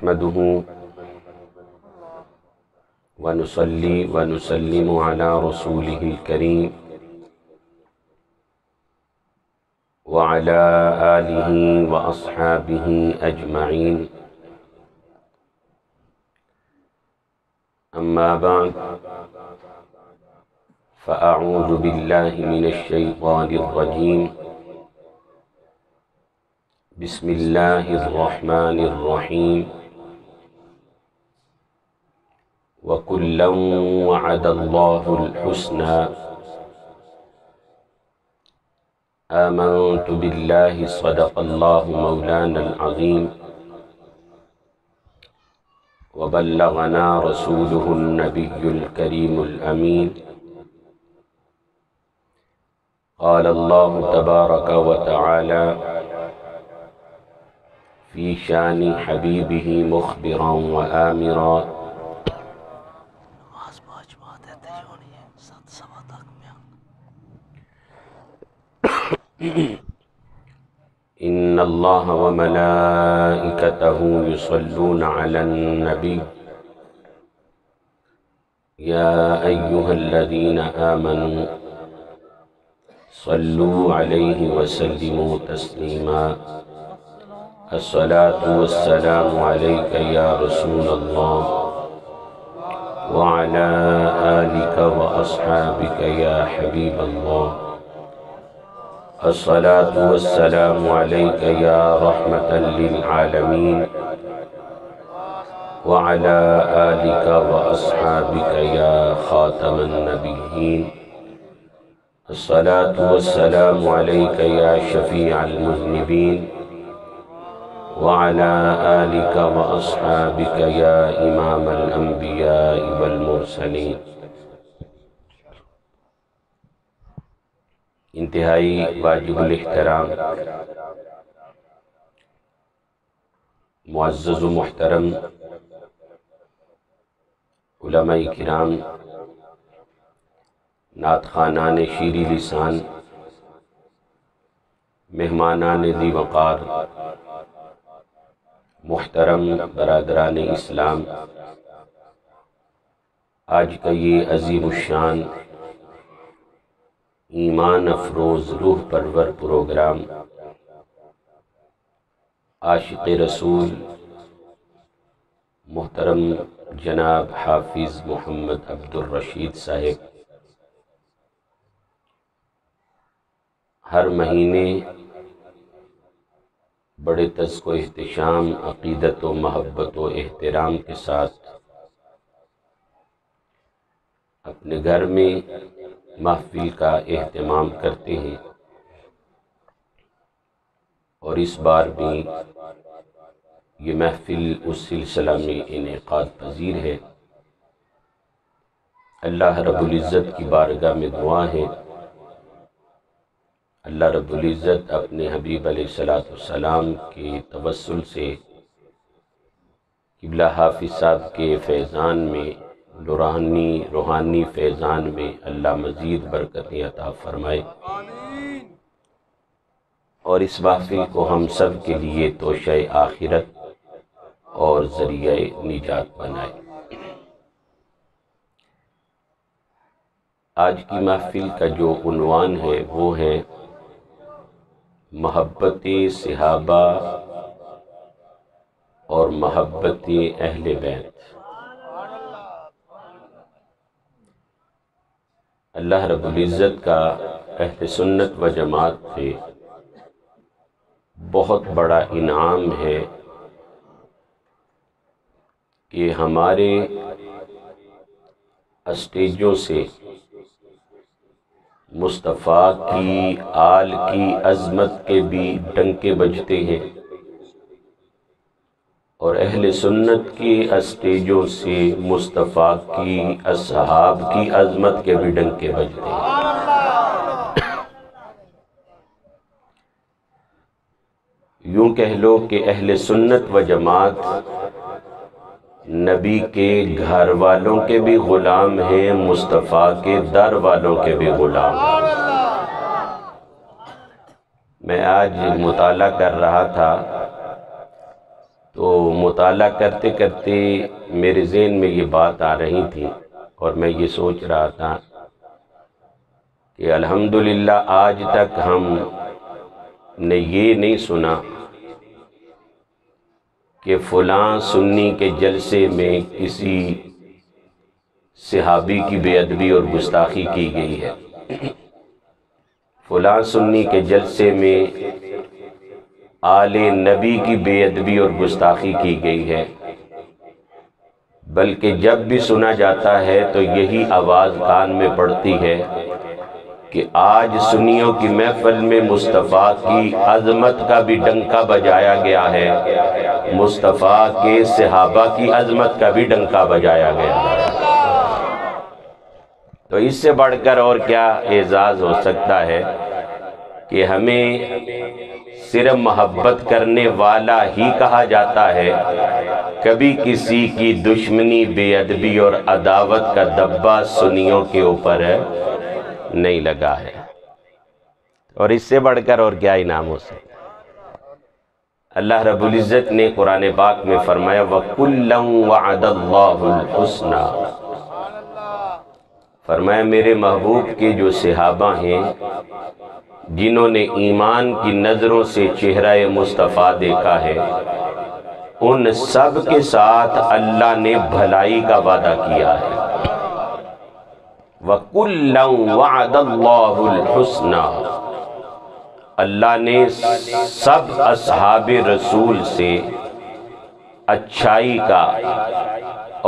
نحمده ونصلي ونسلم على رسوله الكريم وعلى آله وأصحابه أجمعين. أما بعد، فأعوذ بالله من الشيطان الرجيم. بسم الله الرحمن الرحيم. وكلا وعد الله الحسنى. آمنت بالله صدق الله مولانا العظيم وبلغنا رسوله النبي الكريم الأمين. قال الله تبارك وتعالى في شان حبيبه مخبرا وآمرا. إن الله وملائكته يصلون على النبي يا أيها الذين آمنوا صلوا عليه وسلموا تسليما. الصلاة والسلام عليك يا رسول الله وعلى آلك وأصحابك يا حبيب الله. الصلاة والسلام عليك يا رحمة للعالمين وعلى آلك وأصحابك يا خاتم النبيين. الصلاة والسلام عليك يا شفيع المذنبين وعلى آلك وأصحابك يا إمام الأنبياء والمرسلين. انتہائی واجب الاحترام معزز و محترم علماء کرام، نعت خوانان شیریں لسان، مہمانان ذی وقار، محترم برادران اسلام، آج کا یہ عظیم الشان ایمان افروز روح پرور پروگرام عاشق رسول محترم جناب حافظ محمد عبدالرشید صاحب ہر مہینے بڑے تذک و احتشام، عقیدت و محبت و احترام کے ساتھ اپنے گھر میں محفل کا اہتمام کرتے ہیں، اور اس بار بھی یہ محفل اس سلسلہ میں انعقاد پذیر ہے. اللہ رب العزت کی بارگاہ میں دعا ہے اللہ رب العزت اپنے حبیب علیہ السلام کے توسل سے قبلہ حافظ صاحب کے فیضان میں، روحانی فیضان میں اللہ مزید برکتیں عطا فرمائے، اور اس محفل کو ہم سب کے لیے توشہ آخرت اور ذریعہ نجات بنائے. آج کی محفل کا جو عنوان ہے وہ ہے محبت صحابہ اور محبت اہل بیت. اللہ رب العزت کا اہل سنت و جماعت سے بہت بڑا انعام ہے کہ ہمارے اسٹیجوں سے مصطفیٰ کی آل کی عظمت کے بھی ڈنکے بجتے ہیں، اور اہل سنت کی اسٹیجوں سے مصطفیٰ کی اصحاب کی عظمت کے بھی ڈنکے بجتے ہیں. یوں کہہ لو کہ اہل سنت و جماعت نبی کے گھر والوں کے بھی غلام ہیں، مصطفیٰ کے در والوں کے بھی غلام ہیں. میں آج مطالعہ کر رہا تھا تو مطالعہ کرتے کرتے میرے ذہن میں یہ بات آ رہی تھی اور میں یہ سوچ رہا تھا کہ الحمدللہ آج تک ہم نے یہ نہیں سنا کہ فلاں سنی کے جلسے میں کسی صحابی کی بے ادبی اور گستاخی کی گئی ہے، فلاں سنی کے جلسے میں آل نبی کی بے ادبی اور گستاخی کی گئی ہے، بلکہ جب بھی سنا جاتا ہے تو یہی آواز کان میں پڑتی ہے کہ آج سنیوں کی محفل میں مصطفیٰ کی عظمت کا بھی ڈنکا بجایا گیا ہے، مصطفیٰ کے صحابہ کی عظمت کا بھی ڈنکا بجایا گیا ہے۔ تو اس سے بڑھ کر اور کیا اعزاز ہو سکتا ہے کہ ہمیں صرف محبت کرنے والا ہی کہا جاتا ہے، کبھی کسی کی دشمنی، بے ادبی اور عداوت کا دبا سنیوں کے اوپر نہیں لگا ہے۔ اور اس سے بڑھ کر اور کیا انعام ہو سکتا ہے؟ اللہ رب العزت نے قرآن پاک میں فرمایا وَكُلًّا وَعَدَ اللَّهُ الْحُسْنَى، فرمایا میرے محبوب کے جو صحابہ ہیں جنہوں نے ایمان کی نظروں سے چہرہ مصطفیٰ دیکھا ہے، ان سب کے ساتھ اللہ نے بھلائی کا وعدہ کیا ہے۔ وَكُلًّا وَعَدَ اللَّهُ الْحُسْنَى، اللہ نے سب اصحاب رسول سے اچھائی کا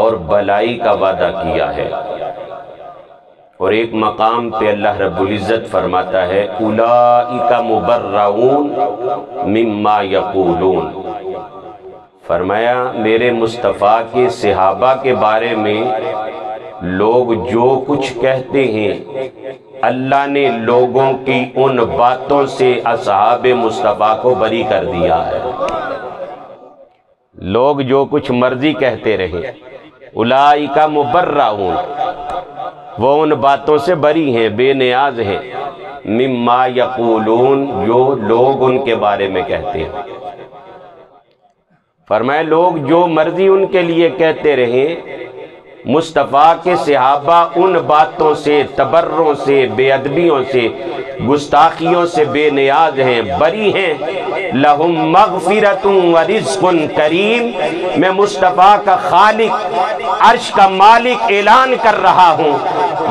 اور بھلائی کا وعدہ کیا ہے۔ اور ایک مقام پہ اللہ رب العزت فرماتا ہے اولئک مبرؤون مما یقولون، فرمایا میرے مصطفیٰ کے صحابہ کے بارے میں لوگ جو کچھ کہتے ہیں اللہ نے لوگوں کی ان باتوں سے اصحاب مصطفیٰ کو بری کر دیا ہے۔ لوگ جو کچھ مرضی کہتے رہے، اولئک مبرؤون، وہ ان باتوں سے بری ہیں، بے نیاز ہیں، مما یقولون، جو لوگ ان کے بارے میں کہتے ہیں۔ فرمایا لوگ جو مرضی ان کے لیے کہتے رہیں، مصطفیٰ کے صحابہ ان باتوں سے، تبروں سے، بے ادبیوں سے، گستاخیوں سے بے نیاز ہیں، بری ہیں۔ لہم مغفرۃ ورزق کریم، میں مصطفیٰ کا خالق، عرش کا مالک اعلان کر رہا ہوں،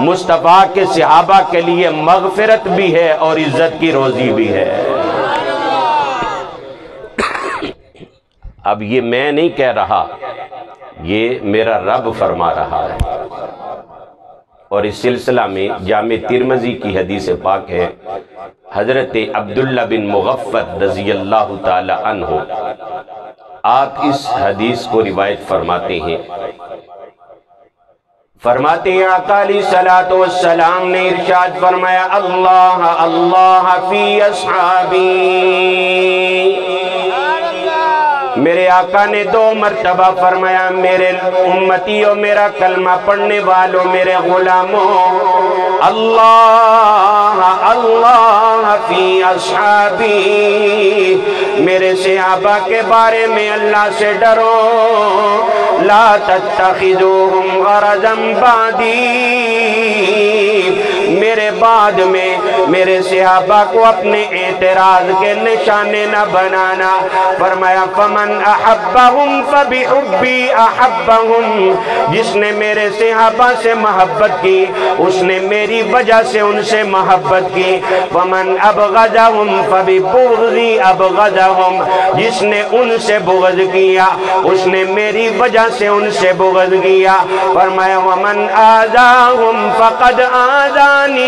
مصطفیٰ کے صحابہ کے لیے مغفرت بھی ہے اور عزت کی روزی بھی ہے۔ اب یہ میں نہیں کہہ رہا، یہ میرا رب فرما رہا ہے۔ اور اس سلسلہ میں جامع ترمذی کی حدیث پاک ہے، حضرت عبداللہ بن مغفل رضی اللہ تعالی عنہ آپ اس حدیث کو روایت فرماتے ہیں، آقا علیہ الصلوۃ والسلام نے ارشاد فرمایا اللہ اللہ فی اصحابی، میرے آقا نے 2 مرتبہ فرمایا میرے امتیوں، میرا کلمہ پڑھنے والوں، میرے غلاموں، اللہ اللہ فی اصحابی، میرے صحابہ کے بارے میں اللہ سے ڈرو، لا تتخذوہم غرضا بعدی، میرے بعد میں میرے صحابہ کو اپنے اعتراض کے نشانے نہ بنانا۔ فرمایا فمن احبہم فبحبی احبہم، جس نے میرے صحابہ سے محبت کی اس نے میری وجہ سے ان سے محبت کی۔ ومن ابغضہم فببغضی ابغضہم، جس نے ان سے بغض کیا اس نے میری وجہ سے ان سے بغض کیا۔ فرمایا ومن آذاہم فقد آذانی،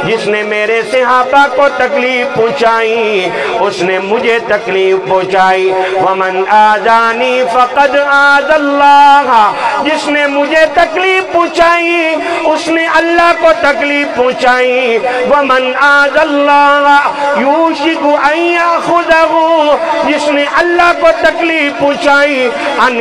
جس نے میرے صحابہ کو تکلیف پہنچائی اس نے مجھے تکلیف پہنچائی۔ ومن آذانی فقد آذى اللہ، جس نے مجھے تکلیف پہنچائی اس نے اللہ کو تکلیف پہنچائی۔ ومن آذى اللہ یوشک ان یاخذہ، جس نے اللہ کو تکلیف پہنچائی ان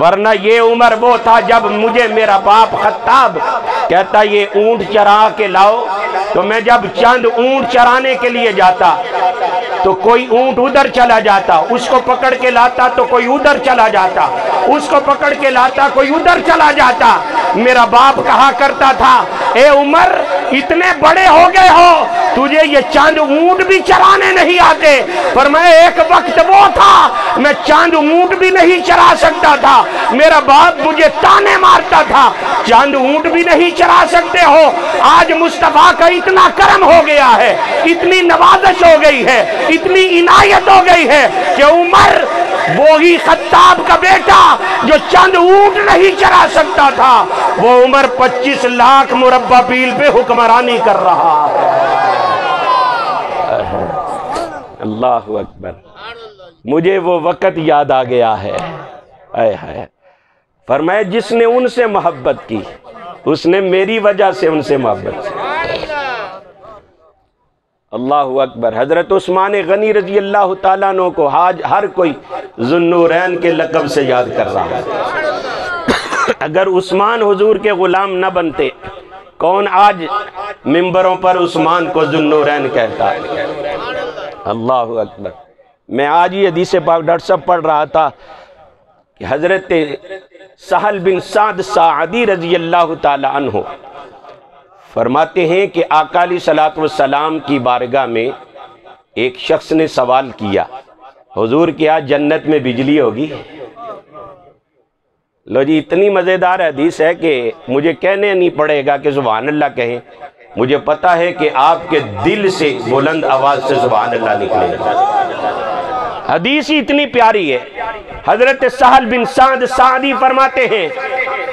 ورنہ یہ عمر وہ تھا جب مجھے میرا باپ خطاب کہتا یہ اونٹ چرا کے لاؤ، تو میں جب چند اونٹ چرانے کے لیے جاتا تو کوئی اونٹ ادھر چلا جاتا، اس کو پکڑ کے لاتا تو کوئی ادھر چلا جاتا، اس کو پکڑ کے لاتا کوئی ادھر چلا جاتا۔ میرا باپ کہا کرتا تھا اے عمر اتنے بڑے ہو گئے ہو تجھے یہ چاند اونٹ بھی چرانے نہیں آتے؟ فرمایا ایک وقت وہ تھا میں چاند اونٹ بھی نہیں چرا سکتا تھا، میرا باپ مجھے تانے مارتا تھا چاند اونٹ بھی نہیں چرا سکتے ہو۔ آج مصطفیٰ کا اتنا کرم ہو گیا ہے، اتنی نوازش ہو گئی ہے، اتنی عنایت ہو گئی ہے کہ عمر وہی خطاب کا بیٹا جو چند اونٹ نہیں چرا سکتا تھا، وہ عمر 25 لاکھ مربع میل پہ حکمرانی کر رہا ہے۔ اللہ اکبر، مجھے وہ وقت یاد آ گیا ہے۔ فرمایا جس نے ان سے محبت کی اس نے میری وجہ سے ان سے محبت کی۔ اللہ اکبر۔ حضرت عثمان غنی رضی اللہ تعالیٰ عنہ کو ہر کوئی ذو النورین کے لقب سے یاد کر رہا ہے۔ اگر عثمان حضور کے غلام نہ بنتے کون آج ممبروں پر عثمان کو ذو النورین کہتا ہے؟ اللہ اکبر۔ میں آج یہ حدیث پاک ڈاکٹر صاحب پڑھ رہا تھا کہ حضرت سہل بن سعد ساعدی رضی اللہ تعالیٰ عنہ فرماتے ہیں کہ آقا علیہ الصلوۃ والسلام کی بارگاہ میں ایک شخص نے سوال کیا حضور کیا جنت میں بجلی ہوگی؟ لو جی اتنی مزیدار حدیث ہے کہ مجھے کہنے نہیں پڑے گا کہ سبحان اللہ کہیں، مجھے پتا ہے کہ آپ کے دل سے بلند آواز سے سبحان اللہ نکلے گا۔ حدیث ہی اتنی پیاری ہے۔ حضرت سہل بن سعد سعدی فرماتے ہیں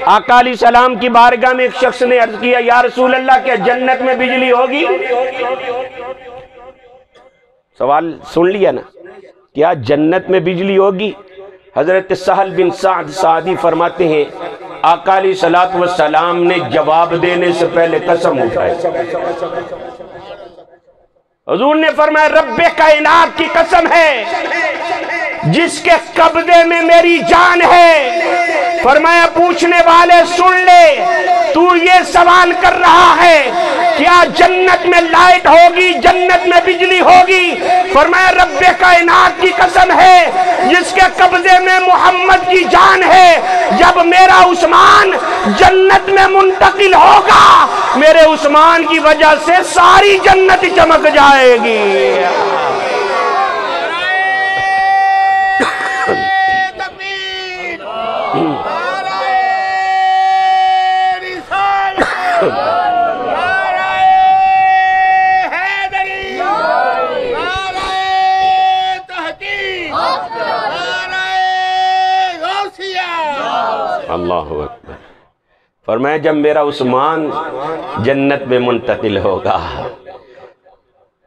آقا علیہ السلام کی بارگاہ میں ایک شخص نے عرض کیا یا رسول اللہ کیا جنت میں بجلی ہوگی؟ سوال سن لیا نا، کیا جنت میں بجلی ہوگی؟ حضرت سہل بن سعد سعدی فرماتے ہیں آقا علیہ الصلوۃ والسلام نے جواب دینے سے پہلے قسم اٹھائی۔ حضور نے فرمایا رب کائنات کی قسم ہے جس کے قبضے میں میری جان ہے، فرمایا پوچھنے والے سن لے، تو یہ سوال کر رہا ہے کیا جنت میں لائٹ ہوگی، جنت میں بجلی ہوگی؟ فرمایا رب کائنات کی قسم ہے جس کے قبضے میں محمد کی جان ہے، جب میرا عثمان جنت میں منتقل ہوگا میرے عثمان کی وجہ سے ساری جنت چمک جائے گی۔ اللہ اکبر۔ فرمایا جب میرا عثمان جنت میں منتقل ہوگا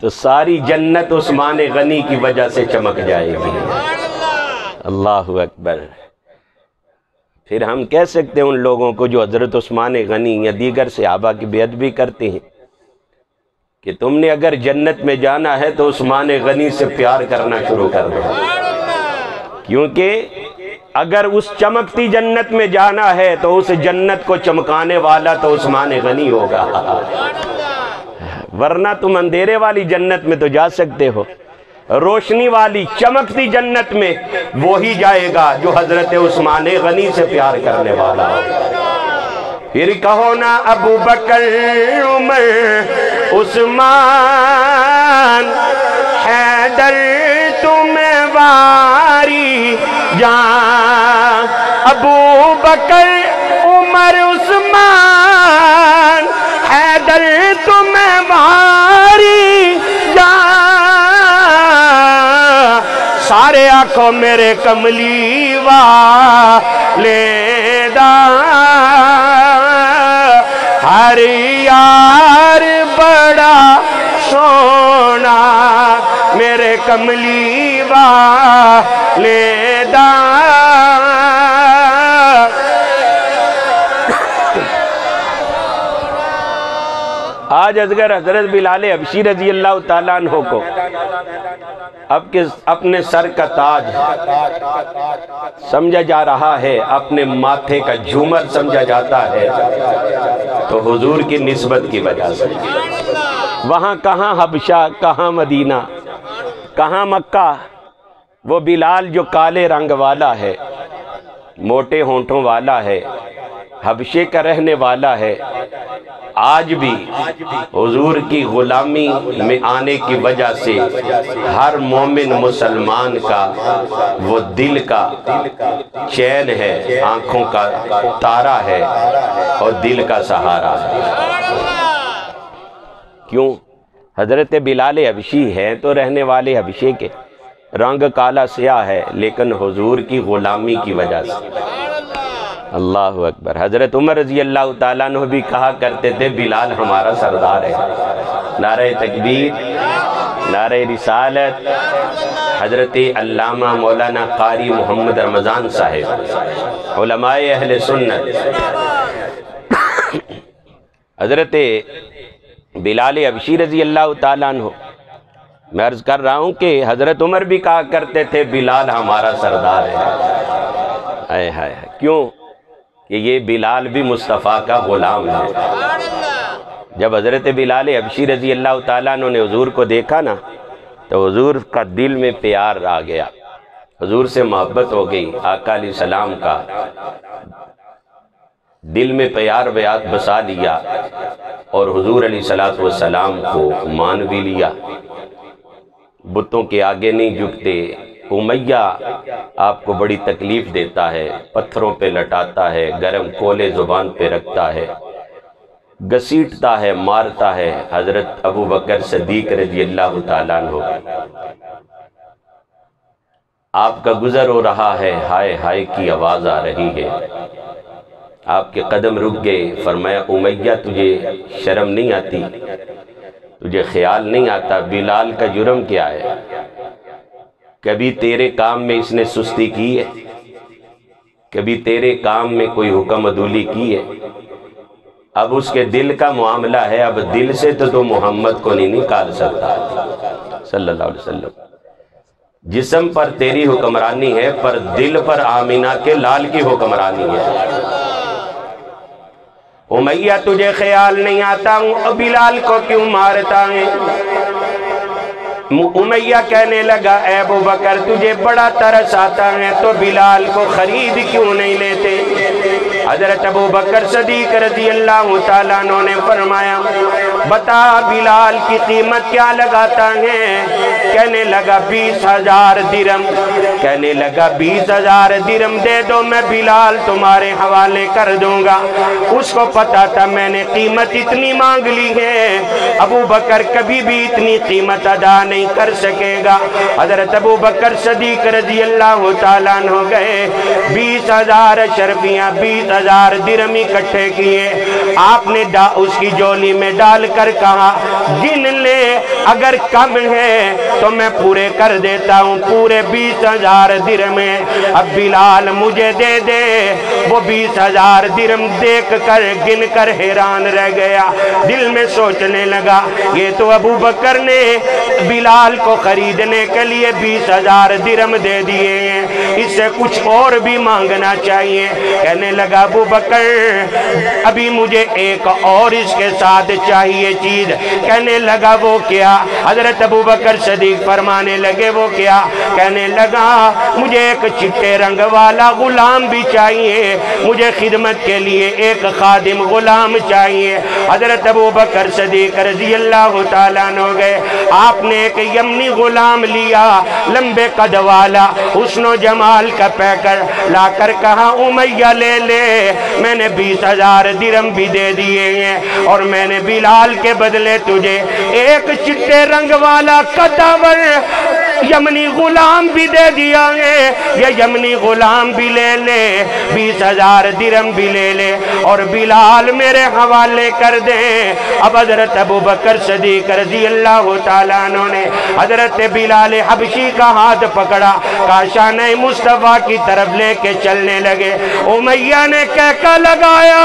تو ساری جنت عثمان غنی کی وجہ سے چمک جائے گی۔ اللہ اکبر۔ پھر ہم کہہ سکتے ہیں ان لوگوں کو جو حضرت عثمان غنی یا دیگر صحابہ کی بے ادبی کرتے ہیں کہ تم نے اگر جنت میں جانا ہے تو عثمان غنی سے پیار کرنا شروع کر دو، کیونکہ اگر اس چمکتی جنت میں جانا ہے تو اس جنت کو چمکانے والا تو عثمان غنی ہوگا، ورنہ تم اندھیرے والی جنت میں تو جا سکتے ہو، روشنی والی چمکتی جنت میں وہی جائے گا جو حضرت عثمان غنی سے پیار کرنے والا ہو۔ پھر کہو نا ابو بکر عمر عثمان حیدر تمہیں واری جان، ابو بکر عمر عثمان حیدر تمہیں واری جان، سارے آنکھوں میرے کملی والے دا ہر یار بڑا سونا میرے کملی والے دا۔ آج اگر حضرت بلال حبشی رضی اللہ تعالیٰ عنہ کو اپنے سر کا تاج سمجھا جا رہا ہے، اپنے ماتھے کا جھومر سمجھا جاتا ہے، تو حضور کی نسبت کی وجہ سے۔ وہاں کہاں حبشہ، کہاں مدینہ، کہاں مکہ؟ وہ بلال جو کالے رنگ والا ہے، موٹے ہونٹوں والا ہے، حبشے کا رہنے والا ہے، آج بھی حضور کی غلامی میں آنے کی وجہ سے ہر مومن مسلمان کا وہ دل کا چین ہے، آنکھوں کا تارا ہے اور دل کا سہارا ہے۔ کیوں؟ حضرت بلال حبشی ہے تو رہنے والے حبشے کے، رنگ کالا سیاہ ہے، لیکن حضور کی غلامی کی وجہ سے۔ اللہ اکبر۔ حضرت عمر رضی اللہ تعالیٰ عنہ بھی کہا کرتے تھے بلال ہمارا سردار ہے۔ نعرہ تکبیر، نعرہ رسالت۔ حضرت علامہ مولانا قاری محمد رمضان صاحب، علماء اہل سنت، حضرت بلال حبشی رضی اللہ تعالیٰ عنہ، میں عرض کر رہا ہوں کہ حضرت عمر بھی کہا کرتے تھے بلال ہمارا سردار ہے۔ کیوں؟ کہ یہ بلال بھی مصطفیٰ کا غلام ہے۔ جب حضرت بلال حبشی رضی اللہ تعالیٰ عنہ نے حضور کو دیکھا نا، تو حضور کا دل میں پیار آ گیا، حضور سے محبت ہو گئی، آقا علیہ السلام کا دل میں پیار بیات بسا لیا اور حضور علیہ السلام کو مان بھی لیا۔ بتوں کے آگے نہیں جھکتے۔ امیہ آپ کو بڑی تکلیف دیتا ہے، پتھروں پہ لٹاتا ہے، گرم کولے زبان پہ رکھتا ہے، گھسیٹتا ہے، مارتا ہے۔ حضرت ابو بکر صدیق رضی اللہ تعالیٰ عنہ، آپ کا گزر ہو رہا ہے، ہائے ہائے کی آواز آ رہی ہے، آپ کے قدم رک گئے۔ فرمایا امیہ تجھے شرم نہیں آتی، تجھے خیال نہیں آتا بلال کا جرم کیا ہے؟ کبھی تیرے کام میں اس نے سستی کی ہے؟ کبھی تیرے کام میں کوئی حکم عدولی کی ہے؟ اب اس کے دل کا معاملہ ہے، اب دل سے تو محمد کو نہیں نکال سکتا صلی اللہ علیہ وسلم۔ جسم پر تیری حکمرانی ہے، پر دل پر آمینہ کے لال کی حکمرانی ہے۔ امیہ تجھے خیال نہیں آتا ہوں بلال کو کیوں مارتا ہے؟ امیہ کہنے لگا اے ابو بکر تجھے بڑا ترس آتا ہے تو بلال کو خرید کیوں نہیں لیتے؟ حضرت ابو بکر صدیق رضی اللہ تعالیٰ عنہ نے فرمایا بتا بلال کی قیمت کیا لگاتا ہے؟ کہنے لگا 20,000 درم۔ کہنے لگا 20,000 درم دے دو، میں بلال تمہارے حوالے کر دوں گا۔ اس کو پتا تھا میں نے قیمت اتنی مانگ لی ہے، ابو بکر کبھی بھی اتنی قیمت ادا نہیں کر سکے گا۔ حضرت ابو بکر صدیق رضی اللہ تعالیٰ عنہ گئے، 20,000 اشرفیاں 20,000 درم اکٹھے کیے، آپ نے اس کی جولی میں ڈال کر کہا گن لے، اگر کم ہے تو میں پورے کر دیتا ہوں، پورے 20,000 درم ہیں، اب بلال مجھے دے دے۔ وہ 20,000 درم دیکھ کر گن کر حیران رہ گیا، دل میں سوچنے لگا یہ تو ابو بکر نے بلال کو خریدنے کے لیے 20,000 درم دے دیے ہیں، اس سے کچھ اور بھی مانگنا چاہیے۔ کہنے لگا ابو بکر ابھی مجھے ایک اور اس کے ساتھ چاہیے چیز۔ کہنے لگا وہ کیا؟ حضرت ابو بکر صدیق فرمانے لگے وہ کیا؟ کہنے لگا مجھے ایک چٹے رنگ والا غلام بھی چاہیے، مجھے خدمت کے لیے ایک خادم غلام چاہیے۔ حضرت ابو بکر صدیق رضی اللہ تعالیٰ عنہ گئے، آپ نے ایک یمنی غلام لیا، لمبے قد والا، حسن و جمال کا پیکر، لا کر کہا امیہ لے لے، میں نے 20,000 درم بھی دے دیے ہیں اور میں نے بلال کے بدلے تجھے ایک چٹے رنگ والا قدور یمنی غلام بھی دے دیا ہے، یہ یمنی غلام بھی لے لے، 20,000 درم بھی لے لے اور بلال میرے حوالے کر دیں۔ اب حضرت ابو بکر صدیق رضی اللہ تعالیٰ عنہ نے حضرت بلال حبشی کا ہاتھ پکڑا، کاشانہ مصطفیٰ کی طرف لے کے چلنے لگے۔ امیہ نے کہکا لگایا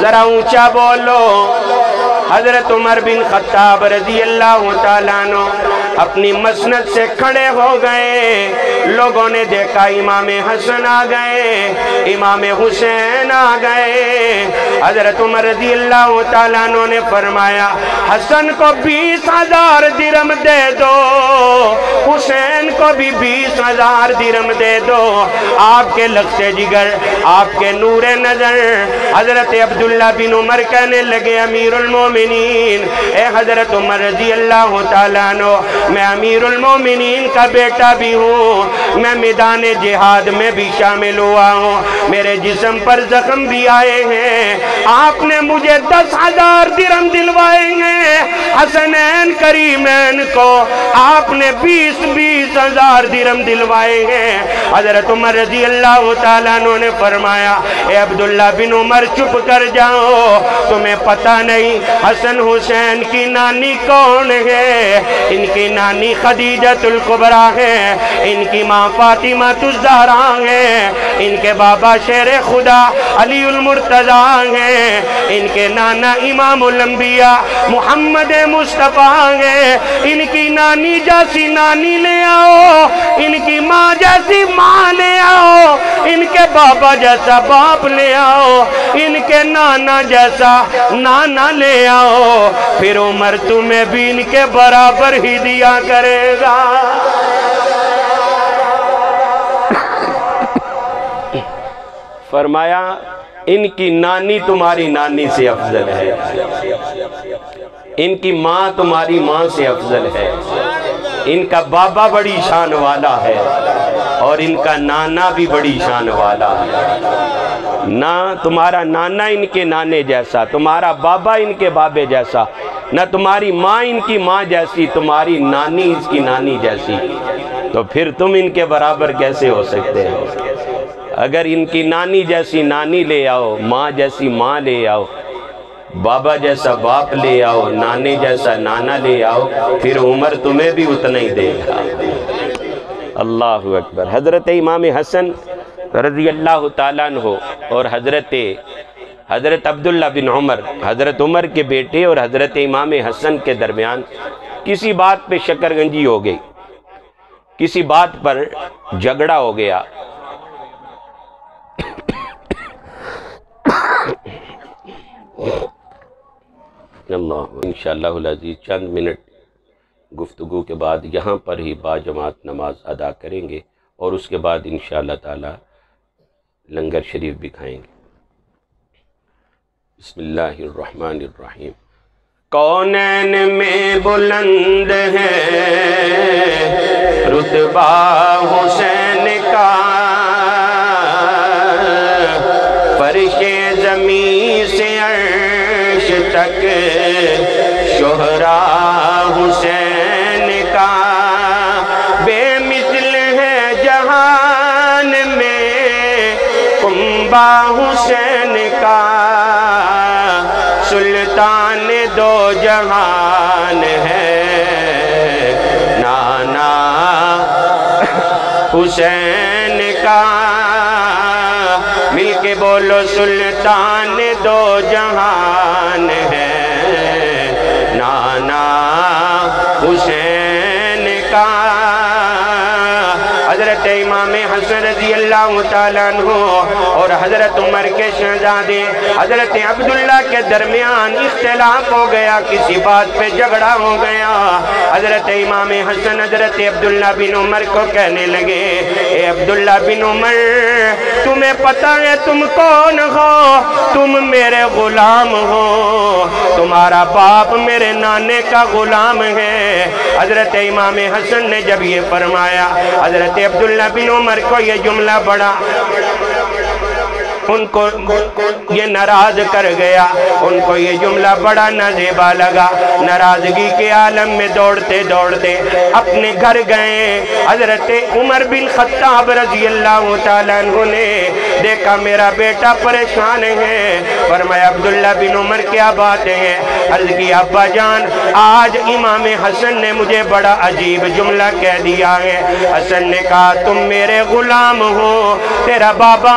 ذرا اونچا بولو۔ حضرت عمر بن خطاب رضی اللہ تعالیٰ عنہ اپنی مسند سے کھڑے ہو گئے۔ لوگوں نے دیکھا امام حسن آ گئے، امام حسین آ گئے۔ حضرت عمر رضی اللہ تعالیٰ عنہ نے فرمایا حسن کو 20,000 درہم دے دو، حسین کو بھی 20,000 درہم دے دو۔ آپ کے لخت جگر، آپ کے نور نظر۔ حضرت عبداللہ بن عمر کہنے لگے امیر المومنین، اے حضرت عمر رضی اللہ تعالیٰ عنہ، میں امیر المومنین کا بیٹا بھی ہوں، میں میدان جہاد میں بھی شامل ہوا ہوں، میرے جسم پر زخم بھی آئے ہیں، آپ نے مجھے 10,000 درہم دلوائے ہیں، حسنین کریمین کو آپ نے 20,000 درہم دلوائے ہیں۔ حضرت عمر رضی اللہ تعالیٰ عنہ نے فرمایا اے عبداللہ بن عمر چپ کر جاؤ، تمہیں پتہ نہیں حسن حسین کی نانی کون ہے؟ ان کی نانی خدیجۃ الکبریٰ ہے، ان کی ماں فاطمہ الزہرا ہے، ان کے بابا شیر خدا علی المرتضیٰ ہیں، ان کے نانا امام الانبیاء محمد مصطفیٰ ہیں۔ ان کی نانی جیسی نانی لے آؤ، ان کی ماں جیسی ماں لے آؤ، ان کے بابا جیسا باپ لے آؤ، ان کے نانا جیسا نانا لے آؤ، پھر عمر تمہیں بھی ان کے برابر ہی دیا کرے گا۔ فرمایا ان کی نانی تمہاری نانی سے افضل ہے، ان کی ماں تمہاری ماں سے افضل ہے، ان کا بابا بڑی شان والا ہے اور ان کا نانا بھی بڑی شان والا ہے۔ نہ تمہارا نانا ان کے نانے جیسا، تمہارا بابا ان کے بابے جیسا، نہ تمہاری ماں ان کی ماں جیسی، تمہاری نانی اس کی نانی جیسی، تو پھر تم ان کے برابر کیسے ہو سکتے ہو؟ اگر ان کی نانی جیسی نانی لے آؤ، ماں جیسی ماں لے آؤ، بابا جیسا باپ لے آؤ، نانے جیسا نانا لے آؤ، پھر عمر تمہیں بھی اتنا ہی دے گا۔ اللہ اکبر۔ حضرت امام حسن رضی اللہ تعالیٰ عنہ اور حضرت عبداللہ بن عمر، حضرت عمر کے بیٹے اور حضرت امام حسن کے درمیان کسی بات پہ شکرگنجی ہو گئی، کسی بات پر جھگڑا ہو گیا۔ اللہ انشاءاللہ العزیز چند منٹ گفتگو کے بعد یہاں پر ہی باجماعت نماز ادا کریں گے اور اس کے بعد انشاءاللہ تعالی لنگر شریف بھی کھائیں گے۔ بسم اللہ الرحمن الرحیم۔ کونین میں بلند ہے رتبہ حسین کا، فرش زمین سے عرش تک شہراء حسین کا، بے مثل ہے جہان میں کنبہ حسین کا، سلطان دو جہان ہے نانا حسین کا، مل کے بولو سلطان دو جہان ہے نانا حسین کا۔ حضرت امام حسن رضی اللہ تعالیٰ عنہ اور حضرت عمر کے شہزادے حضرت عبداللہ کے درمیان اختلاف ہو گیا، کسی بات پہ جھگڑا ہو گیا۔ حضرت امام حسن حضرت عبداللہ بن عمر کو کہنے لگے اے عبداللہ بن عمر، تمہیں پتہ ہے تم کون ہو؟ تم میرے غلام ہو، تمہارا باپ میرے نانے کا غلام ہے۔ حضرت امام حسن نے جب یہ فرمایا، حضرت عبداللہ بن عمر کو یہ جملہ بڑا ان کو یہ ناراض کر گیا، ان کو یہ جملہ بڑا نازیبا لگا۔ ناراضگی کے عالم میں دوڑتے دوڑتے اپنے گھر گئے۔ حضرت عمر بن خطاب رضی اللہ تعالیٰ عنہ نے دیکھا میرا بیٹا پریشان ہے، فرمایا عبداللہ بن عمر کیا بات ہے؟ عرض کی ابا جان، آج امام حسن نے مجھے بڑا عجیب جملہ کہہ دیا ہے۔ حسن نے کہا تم میرے غلام ہو، تیرا بابا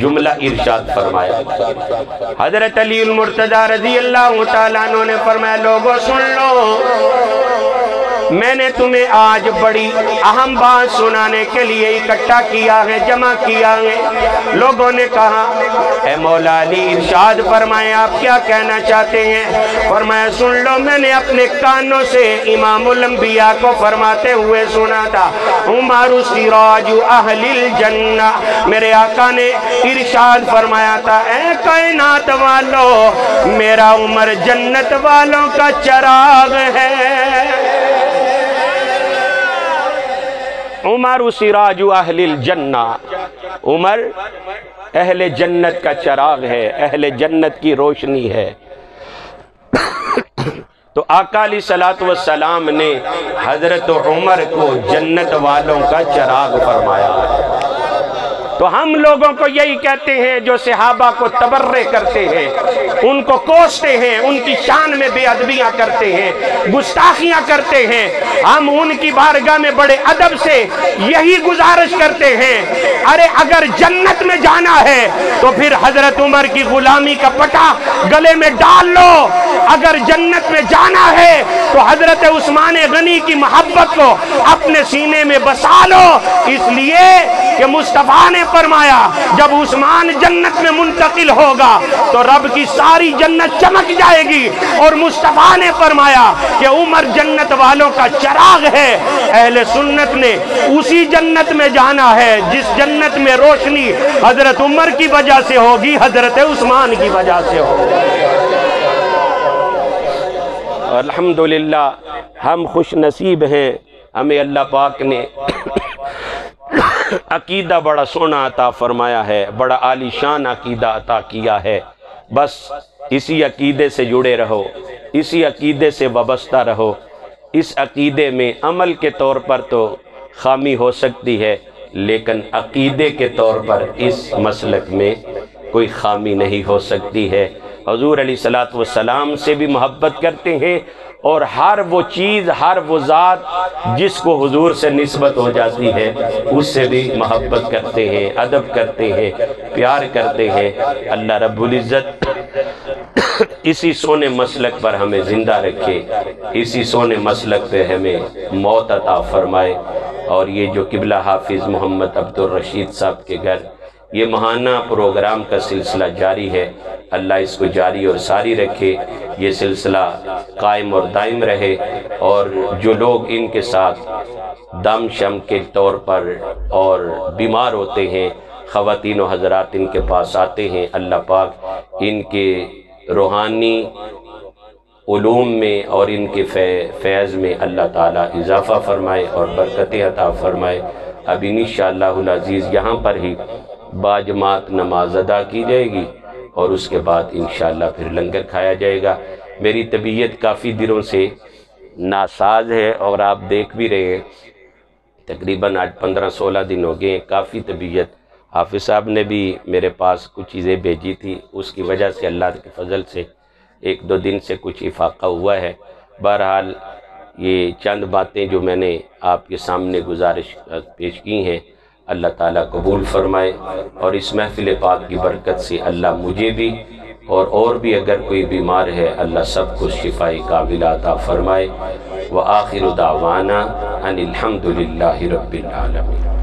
جملہ ارشاد فرمایا۔ حضرت علی المرتضیٰ رضی اللہ تعالیٰ عنہ نے فرمایا لوگوں سن لو، میں نے تمہیں آج بڑی اہم بات سنانے کے لیے اکٹھا کیا ہے، جمع کیا ہے۔ لوگوں نے کہا اے مولا علی ارشاد فرمائے آپ کیا کہنا چاہتے ہیں؟ فرمایا سن لو، میں نے اپنے کانوں سے امام الانبیاء کو فرماتے ہوئے سنا تھا عمر سراج اہل الجنہ، میرے آقا نے ارشاد فرمایا تھا اے کائنات والو میرا عمر جنت والوں کا چراغ ہے۔ عمر سراج اہل الجنہ، عمر اہل جنت کا چراغ ہے، اہل جنت کی روشنی ہے۔ تو آقا علیہ السلام نے حضرت عمر کو جنت والوں کا چراغ فرمایا۔ تو ہم لوگوں کو یہی کہتے ہیں جو صحابہ کو تبرئے کرتے ہیں، ان کو کوستے ہیں، ان کی شان میں بے ادبیاں کرتے ہیں، گستاخیاں کرتے ہیں، ہم ان کی بارگاہ میں بڑے ادب سے یہی گزارش کرتے ہیں ارے اگر جنت میں جانا ہے تو پھر حضرت عمر کی غلامی کا پٹا گلے میں ڈال لو، اگر جنت میں جانا ہے تو حضرت عثمان غنی کی محبت کو اپنے سینے میں بسا لو، اس لیے کہ مصطفیٰ نے فرمایا جب عثمان جنت میں منتقل ہوگا تو رب کی ساری جنت چمک جائے گی، اور مصطفیٰ نے فرمایا کہ عمر جنت والوں کا چراغ ہے۔ اہل سنت نے اسی جنت میں جانا ہے جس جنت میں روشنی حضرت عمر کی وجہ سے ہوگی، حضرت عثمان کی وجہ سے ہوگی۔ الحمدللہ ہم خوش نصیب ہیں، ہمیں اللہ پاک نے عقیدہ بڑا سونا عطا فرمایا ہے، بڑا عالی شان عقیدہ عطا کیا ہے۔ بس اسی عقیدے سے جڑے رہو، اسی عقیدے سے وابستہ رہو۔ اس عقیدے میں عمل کے طور پر تو خامی ہو سکتی ہے، لیکن عقیدے کے طور پر اس مسلک میں کوئی خامی نہیں ہو سکتی ہے۔ حضور علیہ السلام سے بھی محبت کرتے ہیں، اور ہر وہ چیز، ہر وہ ذات جس کو حضور سے نسبت ہو جاتی ہے اس سے بھی محبت کرتے ہیں، ادب کرتے ہیں، پیار کرتے ہیں۔ اللہ رب العزت اسی سونے مسلک پر ہمیں زندہ رکھے، اسی سونے مسلک پہ ہمیں موت عطا فرمائے۔ اور یہ جو قبلہ حافظ محمد عبدالرشید صاحب کے گھر یہ ماہانہ پروگرام کا سلسلہ جاری ہے، اللہ اس کو جاری اور ساری رکھے، یہ سلسلہ قائم اور دائم رہے، اور جو لوگ ان کے ساتھ دم شم کے طور پر اور بیمار ہوتے ہیں، خواتین و حضرات ان کے پاس آتے ہیں، اللہ پاک ان کے روحانی علوم میں اور ان کے فیض میں اللہ تعالیٰ اضافہ فرمائے اور برکتیں عطا فرمائے۔ اب انشاءاللہ العزیز یہاں پر ہی باجماعت نماز ادا کی جائے گی، اور اس کے بعد انشاءاللہ پھر لنگر کھایا جائے گا۔ میری طبیعت کافی دنوں سے ناساز ہے، اور آپ دیکھ بھی رہے ہیں تقریباً آج 15-16 دن ہو گئے ہیں، کافی طبیعت۔ حافظ صاحب نے بھی میرے پاس کچھ چیزیں بھیجی تھی، اس کی وجہ سے اللہ کے فضل سے 1-2 دن سے کچھ افاقہ ہوا ہے۔ بہرحال یہ چند باتیں جو میں نے آپ کے سامنے گزارش پیش کی ہیں، اللہ تعالیٰ قبول فرمائے، اور اس محفل پاک کی برکت سے اللہ مجھے بھی اور بھی اگر کوئی بیمار ہے اللہ سب کو شفاء کاملہ عطا فرمائے۔ وآخر دعوانا ان الحمدللہ رب العالمین۔